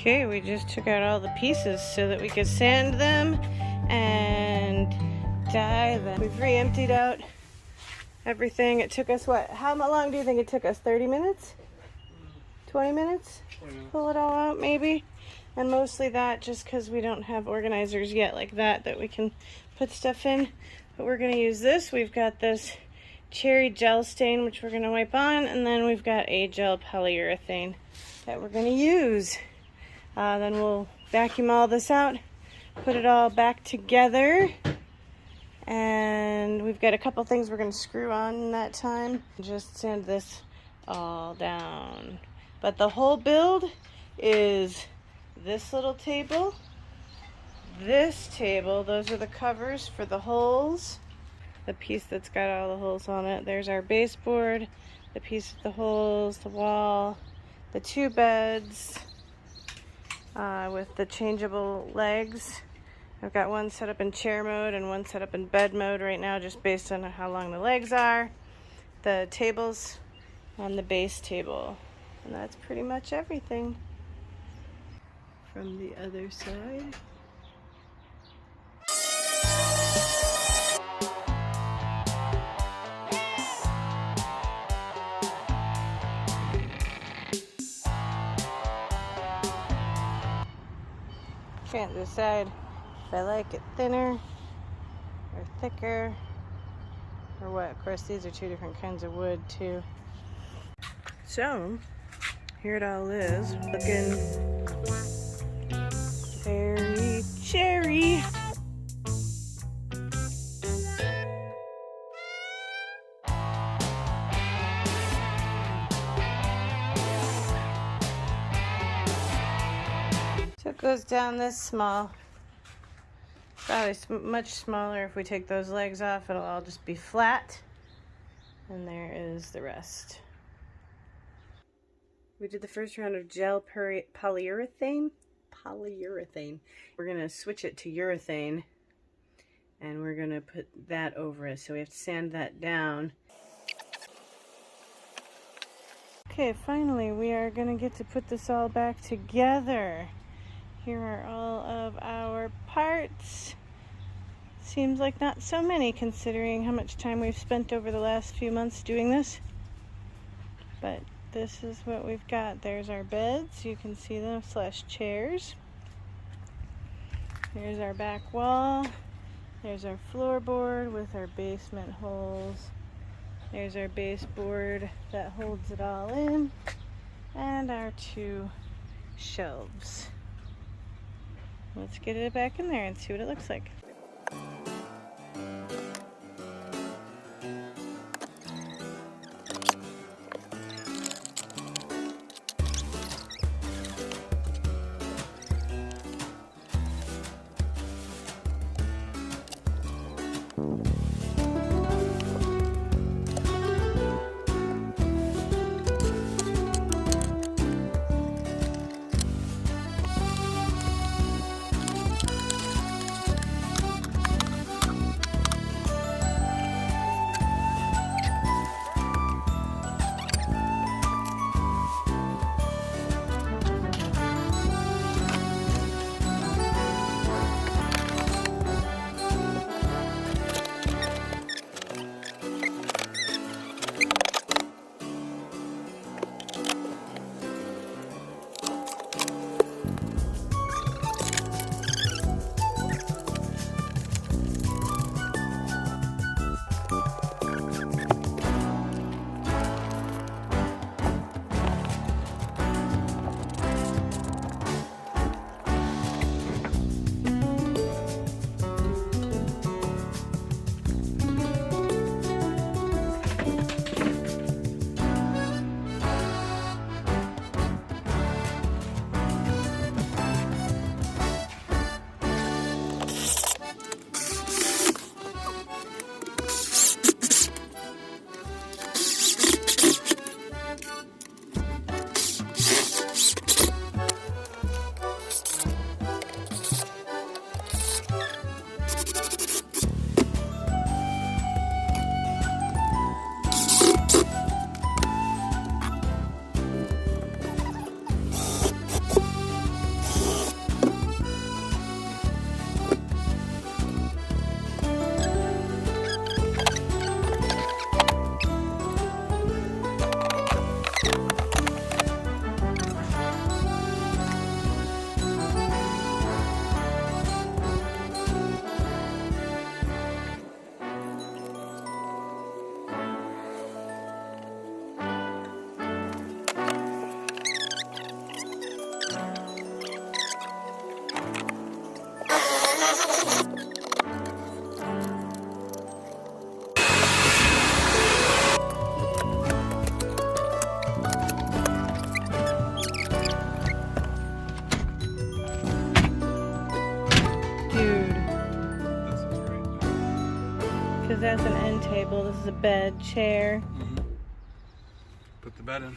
Okay, we just took out all the pieces so that we could sand them and dye them. We've re-emptied out everything. It took us what? How long do you think it took us? 30 minutes? 20 minutes? Pull it all out maybe? And mostly that just because we don't have organizers yet like that we can put stuff in. But we're going to use this. We've got this cherry gel stain which we're going to wipe on, and then we've got a gel polyurethane that we're going to use. Then we'll vacuum all this out, put it all back together, and we've got a couple things we're going to screw on in that time. Just sand this all down. But the whole build is this little table, this table, those are the covers for the holes, the piece that's got all the holes on it. There's our baseboard, the piece with the holes, the wall, the two beds with the changeable legs. I've got one set up in chair mode and one set up in bed mode right now, just based on how long the legs are. The tables on the base table. And that's pretty much everything. From the other side. Can't decide if I like it thinner or thicker or what. Of course, these are two different kinds of wood too. So here it all is, looking very cherry. So it goes down this small. Probably much smaller if we take those legs off. It'll all just be flat. And there is the rest. We did the first round of gel polyurethane. We're going to switch it to urethane. And we're going to put that over it. So we have to sand that down. Okay, finally we are going to get to put this all back together. Here are all of our parts. Seems like not so many considering how much time we've spent over the last few months doing this. But this is what we've got. There's our beds. You can see them / chairs. Here's our back wall. There's our floorboard with our basement holes. There's our baseboard that holds it all in. And our two shelves. Let's get it back in there and see what it looks like. table. This is a bed, chair. Mm-hmm. Put the bed in.